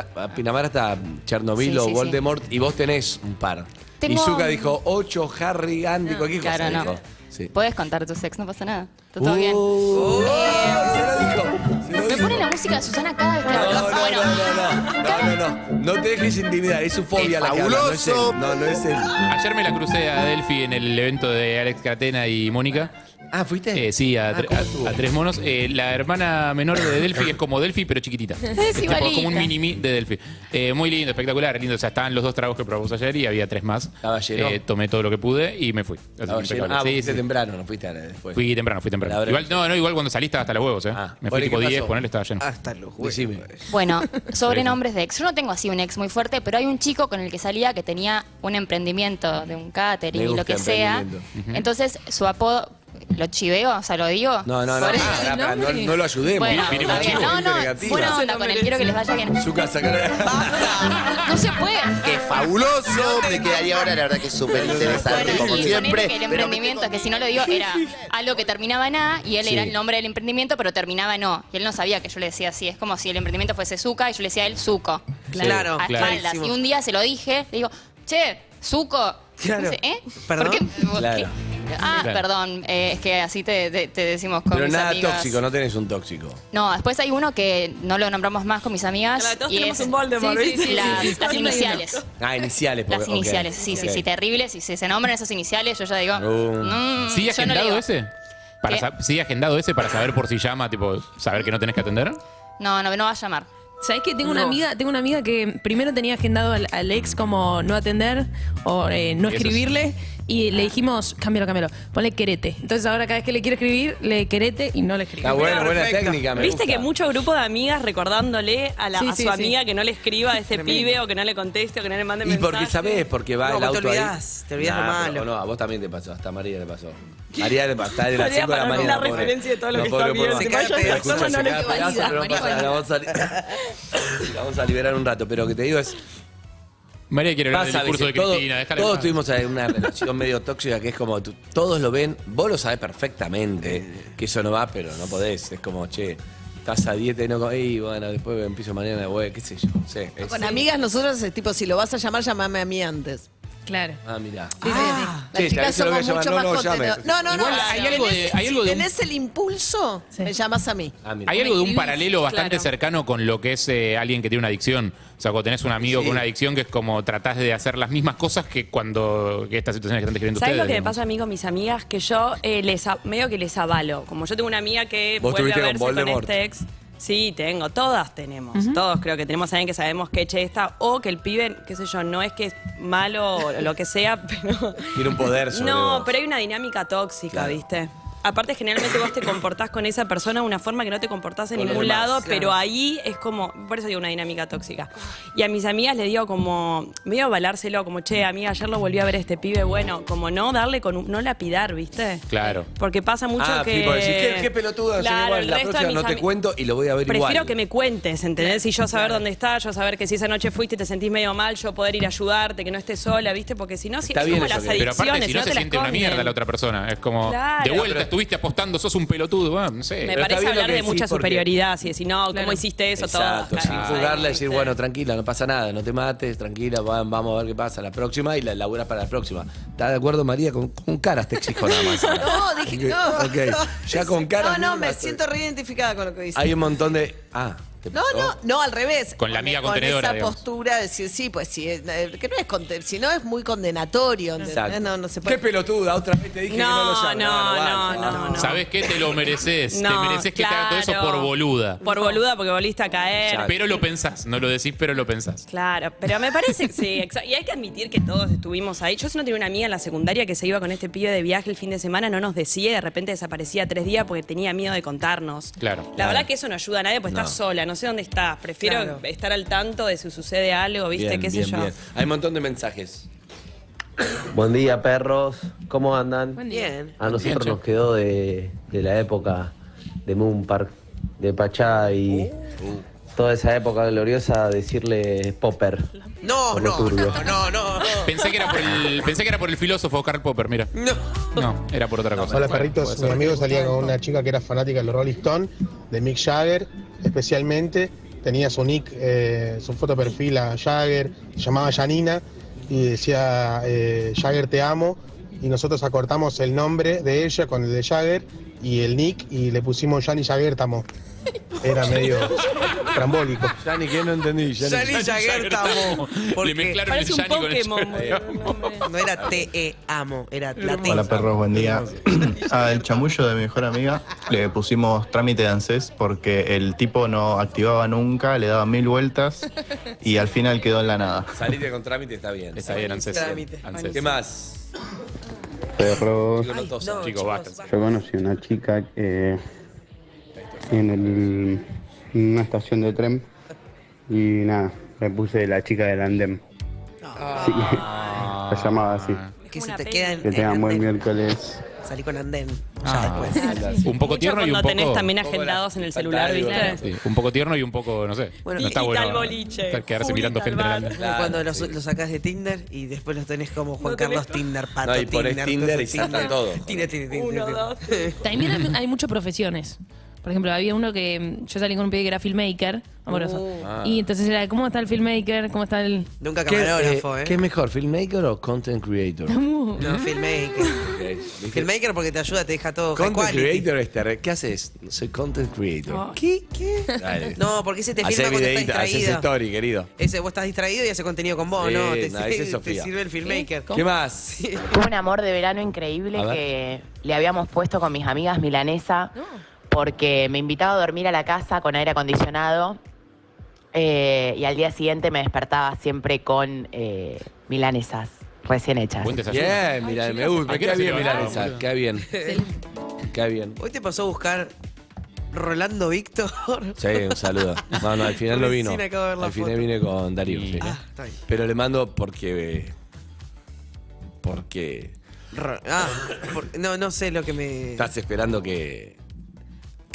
hasta Chernobyl Sí, o sí, sí. Voldemort y vos tenés un par. Tengo- Y Zucca dijo 8, Harry, Andy, cualquier cosa Claro, no. dijo. Sí. Podés contar tu sex, no pasa nada. Está todo bien. Se lo dijo. Me pone la música de Susana cada vez que hablo. Bueno, No te dejes intimidar, es su fobia la que habla, no es él. No es él. Ayer me la crucé a Delphi en el evento de Alex Catena y Mónica. Ah, ¿fuiste? Sí, a ¿cómo estuvo? 3 monos. La hermana menor de Delphi es como Delphi, pero chiquitita. Es tipo igualita. como un mini de Delphi. Muy lindo, espectacular, lindo. O sea, estaban los 2 tragos que probamos ayer y había 3 más. ¿Estaba lleno? Tomé todo lo que pude y me fui. Así Estaba que lleno. impecable. Ah, Sí, fuiste sí. temprano, no fuiste después. Fui temprano. La verdad. Igual cuando saliste hasta los huevos, Me fui bueno, tipo ¿qué 10, pasó? ponerle estaba lleno. Hasta los huevos. Decime. bueno, sobre nombres de ex. Yo no tengo así un ex muy fuerte, pero hay un chico con el que salía que tenía un emprendimiento de un catering Me y lo gusta que sea. emprendimiento. Entonces, su apodo, ¿lo chiveo? O sea, ¿lo digo? No, Por eso- pará, no lo ayudemos. Bueno, Viene está un bien. chico, No, gente no, negativa. buena onda con él, quiero que les vaya bien. Zucca, sacar... No se puede. ¡Qué fabuloso! Me quedaría ahora, la verdad que es súper interesante, Bueno, como y siempre. ponele que el emprendimiento, que si no lo digo, era algo que terminaba en A y él Sí. era el nombre del emprendimiento, pero terminaba en O. Y él no sabía que yo le decía así. Es como si el emprendimiento fuese Zucca y yo le decía a él Zuco. Claro, A espaldas. Y un día se lo dije, le digo, che, Zuco. Claro. Dice, ¿eh? ¿Perdón? ¿Por qué? Claro. ¿Qué? Ah, Claro. perdón, es que así te decimos con Pero mis nada amigas. tóxico, no tenés un tóxico. No, después hay uno que no lo nombramos más con mis amigas. Claro, todos y tenemos es un Voldemort, Sí, sí, ¿viste? sí, las Sí, sí. iniciales. Ah, iniciales. porque- Las ok. iniciales, sí, Ok. sí, terribles. Y si se nombran esas iniciales, yo ya digo. ¿Sigue yo no le agendado digo. ese? ¿Qué? ¿Sigue agendado ese para saber por si llama, tipo, saber que no tenés que atender? No va a llamar. ¿Sabés que tengo una amiga que primero tenía agendado al ex como no atender o no Y eso es- escribirle y le dijimos, cámbialo, ponle querete. Entonces ahora cada vez que le quiero escribir, le querete y no le escribo. Está buena técnica, me Viste gusta. que mucho grupo de amigas recordándole a, Sí, a sí, su sí. amiga que no le escriba a ese pibe o que no le conteste o que no le mande Y mensaje. porque, ¿sabés? Porque va No, el te auto olvidás, ahí. te olvidás lo Nah, malo. pero no, a vos también te pasó, hasta a María le pasó. María le pasó, está de las María 5 de la para mí mañana. la referencia de todo lo que está pobre, bien. pobre. Se cae Escucha, pedazo, se no le cae valida, pedazo, pero no María pasa nada, la vamos a liberar un rato, pero lo que te digo es... María quiere hablar del Pasa, discurso de ¿viste? Cristina, déjala en Todos paz. tuvimos una relación medio tóxica que es como, todos lo ven, vos lo sabés perfectamente, que eso no va, pero no podés. Es como, che, estás a dieta y no... Y bueno, después empiezo mañana, güey, qué sé yo. Sí, es- Con amigas nosotros es tipo, si lo vas a llamar, llamame a mí antes. Claro. Ah, mirá. Sí, Las Sí, chicas te aviso lo somos que mucho llaman. más No, llame. contenedores. No, Igual hay algo de- hay algo si de un- tenés el impulso, me llamas a mí. Ah, mirá. Hay algo de un escribís, paralelo bastante claro. cercano con lo que es alguien que tiene una adicción. O sea, cuando tenés un amigo con una adicción que es como tratás de hacer las mismas cosas que cuando que estas situaciones que están describiendo ¿Sabes ustedes. lo que me digamos. pasa a mí con mis amigas? Que yo medio que les avalo. Como yo tengo una amiga que ¿Vos vuelve a tuviste con verse con Voldemort? este ex. Sí, tengo, todas tenemos. Todos creo que tenemos a alguien que sabemos que eche esta. O que el pibe, qué sé yo, no es que es malo o lo que sea, pero. Tiene un poder sobre No, vos. pero hay una dinámica tóxica, Claro. ¿viste? Aparte, generalmente vos te comportás con esa persona de una forma que no te comportás en Con los ningún demás, lado, claro. pero ahí es como, por eso digo una dinámica tóxica. Y a mis amigas le digo como, medio avalárselo, como, che, amiga, ayer lo volví a ver a este pibe, bueno, como no darle no lapidar, ¿viste? Claro. Porque pasa mucho Ah, que... tipo, decís, qué pelotuda, Claro, igual, el la resto de próxima mis no te ami- cuento y lo voy a ver Prefiero igual. que me cuentes, ¿entendés? Y yo saber dónde estás, yo saber que si esa noche fuiste y te sentís medio mal, yo poder ir a ayudarte, que no estés sola, ¿viste? Porque si no, si Está es bien como eso las que- Pero aparte, adicciones, si no, te se las siente una comen. mierda la otra persona. Es como, Claro. de vuelta, Pero- estuviste apostando, sos un pelotudo. No sé. Me Pero está parece bien lo hablar que de decís mucha porque- superioridad, así decir, no, ¿cómo hiciste eso? Exacto, todo. sin Claro. juzgarle, decir, Sí. bueno, tranquila, no pasa nada, no te mates, tranquila, vamos a ver qué pasa la próxima y la laburas para la próxima. ¿Estás de acuerdo, María? Con caras te exijo nada más. No, dije, no. Ok, ya con caras No, me mínimas, siento reidentificada con lo que dices. Hay un montón de... ¿te No, pasó? no, al revés. Con la amiga con contenedora, esa digamos. postura de decir, sí, pues sí, que no es si no es muy condenatorio, ¿entendés? Exacto. No se puede. Qué pelotuda, otra vez te dije que no lo llames. No. ¿Sabes qué? Te lo mereces. No, te mereces que te haga todo eso claro. por boluda. Por boluda, porque volviste a caer. Pero lo pensás. No lo decís, pero lo pensás. Claro, pero me parece que sí, exacto. Y hay que admitir que todos estuvimos ahí. Yo si no tenía una amiga en la secundaria que se iba con este pibe de viaje el fin de semana, no nos decía y de repente desaparecía 3 días porque tenía miedo de contarnos. Claro. La verdad que eso no ayuda a nadie, pues No. estás sola, no sé dónde estás. Prefiero Claro. estar al tanto de si sucede algo, ¿viste? Bien, ¿Qué sé bien, yo? bien. Hay un montón de mensajes. Buen día, perros. ¿Cómo andan? Bien. A nosotros Bien, nos quedó de la época de Moon Park, de Pachá y toda esa época gloriosa decirle Popper. No, Por lo no, turbio. no. Pensé que era por el filósofo Karl Popper, mira. No, era por otra cosa. Hola perritos, mi amigo salía con una chica que era fanática de los Rolling Stones, de Mick Jagger especialmente, tenía su nick, su foto de perfil a Jagger, se llamaba Janina y decía Jagger te amo y nosotros acortamos el nombre de ella con el de Jagger y el nick y le pusimos Janny Jagger te amo. Era medio trambólico. Yanni, ¿qué no entendí? Yanni Jagger te amo. Le mezclaron el Parece un Yanni con el Pokémon. Jagger. No era te amo, era la T. Hola perros, buen día. Al chamullo de mi mejor amiga le pusimos trámite de ANSES porque el tipo no activaba nunca, le daba 1000 vueltas y al final quedó en la nada. Salite con trámite está bien. Está bien, ANSES. Trámite. ANSES. ¿Qué más? Perros. Chicos, no tosan. Chicos, basta. Yo conocí una chica en una estación de tren y nada, me puse la chica del andén. Así que la llamaba así. Que se te queda en Que tengan buen andén. miércoles. Salí con andén. Ah, Ya después. un poco Mucho tierno y un cuando poco. tenés también agendados en el celular, ¿viste? Sí, un poco tierno y un poco, no sé. Bueno, no está y bueno. tal boliche, Quedarse Juli, mirando tal gente en el bar. andén. Claro, Cuando sí. lo sacás de Tinder y después los tenés como Juan Lo tenés Carlos Tinder, Pato No, y ponés Tinder y saltan todo. Tinder. 1, 2, 3. También hay muchas profesiones. Por ejemplo, había uno que yo salí con un pibe que era filmmaker, amoroso. Ah. Y entonces era, ¿cómo está el filmmaker? ¿Cómo está el...? Nunca ¿Qué, camarógrafo, ¿Qué es mejor, filmmaker o content creator? No, filmmaker. Ok, ¿viste? Filmmaker porque te ayuda, te deja todo high Content quality. creator es ¿qué haces? Soy content creator. ¿Qué? Dale. No, porque ese te Hacé filma cuando estás videíto, haces distraído. story, querido. Ese vos estás distraído y hace contenido con vos, Sí, ¿no? Te, no, ese es te Sofía. sirve el filmmaker. ¿Qué más? Tuve un amor de verano increíble A ver. que le habíamos puesto con mis amigas milanesa porque me invitaba a dormir a la casa con aire acondicionado y al día siguiente me despertaba siempre con milanesas recién hechas. Bien, mira, me gusta. Queda bien, Milanesa. Queda bien. Queda bien. ¿Hoy te pasó a buscar Rolando Víctor? Sí, un saludo. No, al final no vino. Recién acabo de ver la Al final foto. vine con Darío. Sí. Está bien. Pero le mando porque. No sé lo que me... Estás esperando que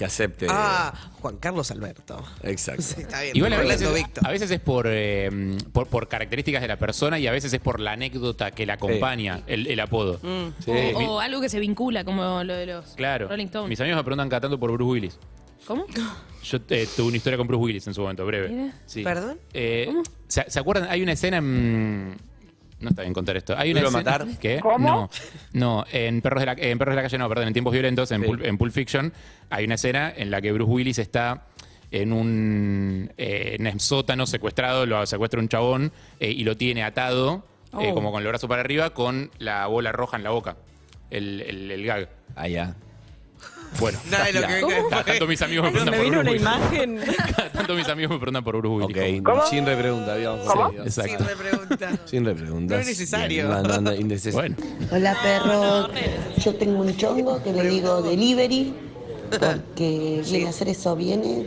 acepte. Juan Carlos Alberto. Exacto. Sí, está bien. Igual a Rolando Víctor. veces es por características de la persona y a veces es por la anécdota que la acompaña el apodo. O algo que se vincula, como lo de los Claro. Rolling Stones. Mis amigos me preguntan cada tanto por Bruce Willis. ¿Cómo? Yo tuve una historia con Bruce Willis en su momento, breve. Mira. Sí. ¿Perdón? ¿Se acuerdan? Hay una escena en... No está bien contar esto. Hay una ¿Duro de escena... matar? ¿Qué? ¿Cómo? No, en Perros de la Calle no, perdón, en Tiempos Violentos, en Pulp Fiction, hay una escena en la que Bruce Willis está en un sótano secuestrado, lo secuestra un chabón y lo tiene atado, como con el brazo para arriba, con la bola roja en la boca. El gag. Allá. Bueno, Nada de lo que venga cada tanto mis amigos me preguntan Me por vino Bruce una Willis. imagen. Cada tanto mis amigos me preguntan por Bruce Willis. Ok, ¿Cómo? sin repregunta, digamos. ¿Cómo? Sí, Exacto. Sin repregunta. Sin repreguntas. No es necesario. Bien, no, innecesario. Bueno. Hola perros, yo tengo un chongo que le digo delivery, porque viene a hacer eso, viene,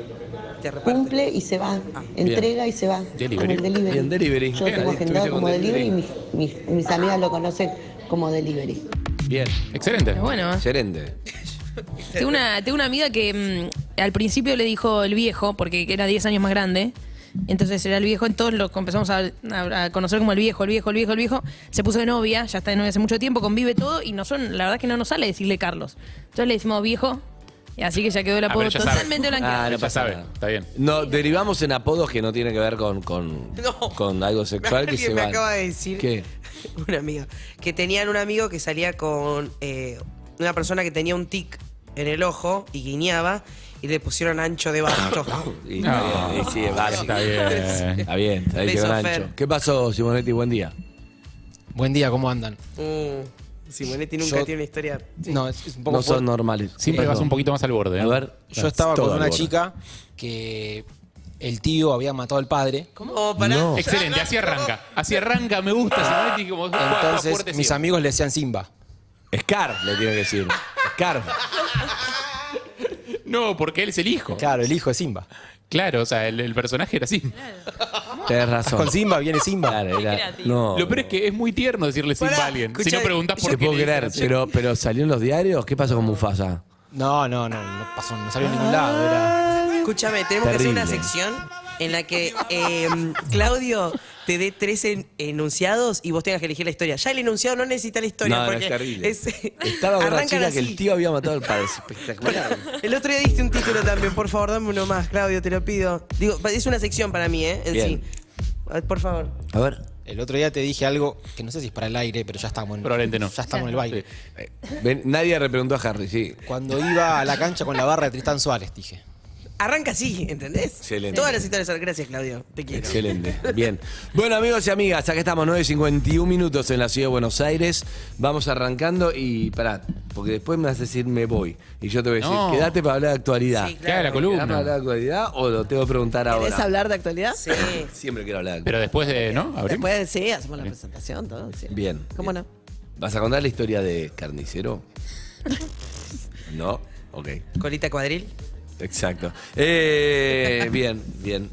cumple y se va, entrega y se va Delivery. con el delivery. Bien, delivery. Yo Bien, tengo ahí agendado estuviste con como delivery delivery. y mis amigas lo conocen como delivery. Bien. Excelente. Bueno. Excelente. Tengo una amiga que al principio le dijo el viejo, porque era 10 años más grande. Entonces era el viejo, entonces lo empezamos a conocer como el viejo. Se puso de novia, ya está de novia hace mucho tiempo, convive todo y la verdad es que no nos sale decirle Carlos. Entonces le decimos viejo, y así que ya quedó el apodo pero ya sabe. totalmente blanqueado. No Ya pasa sabe, nada. está bien. No, derivamos en apodos que no tienen que ver con algo sexual que Alguien se me van. acaba de decir, ¿Qué? una amiga, que tenían un amigo que salía con una persona que tenía un tic en el ojo y guiñaba y le pusieron Ancho de Basto. Y está bien, sí, es básico. Está bien. Está bien, ahí Beso, quedó Nacho. Fer. ¿Qué pasó, Simonetti? Buen día. Buen día, ¿cómo andan? Simonetti nunca tiene una historia. No, es un poco No son normales. Siempre vas un poquito más al borde. A ver. Yo estaba todo con al una borde. chica que el tío había matado al padre. ¿Cómo? Pará. No. Excelente, así arranca, me gusta. Simonetti como juega fuerte Entonces mis siempre. amigos le decían Simba. Scar, le tiene que decir. Scar. No, porque él es el hijo. Claro, el hijo de Simba. Claro, o sea, el personaje era así. Tenés razón. Con Simba viene Simba. Claro, no. Lo peor es que es muy tierno decirle Simba a alguien. Si no preguntás por Te qué. puedo le creer, dicen así. pero salió en los diarios. ¿Qué pasó con Mufasa? No pasó, no salió en ningún lado. Era... Escúchame, tenemos que hacer una Terrible. sección en la que Claudio te dé 3 enunciados y vos tengas que elegir la historia. Ya el enunciado no necesita la historia. No, porque es terrible. es- Estaba con una arrancan chica que así. el tío había matado al padre. Es espectacular. El otro día diste un título también, por favor, dame uno más, Claudio, te lo pido. Digo, es una sección para mí, en Bien. sí. A ver, por favor. A ver. El otro día te dije algo que no sé si es para el aire, pero ya estamos en, Probablemente no. ya estamos en el baile. Nadie repreguntó a Harry, sí. Cuando iba a la cancha con la barra de Tristán Suárez, dije. Arranca así, ¿entendés? Excelente. Todas las historias son. Gracias, Claudio. Te quiero. Excelente. Bien. Bueno, amigos y amigas, acá estamos 9:51 minutos en la ciudad de Buenos Aires. Vamos arrancando y pará, porque después me vas a decir me voy. Y yo te voy a decir, No. quédate para hablar de actualidad. Sí, claro. Que haga la columna. ¿Quedás para hablar de actualidad o lo tengo que preguntar ¿Querés ahora? hablar de actualidad? Sí. Siempre quiero hablar de Pero actualidad. después de, ¿no? ¿Abrimos? Después sí, hacemos la presentación, todo. Sí. Bien. ¿Cómo no? ¿Vas a contar la historia de Carnicero? ¿No? Ok. Colita cuadril. Exacto. Bien, bien.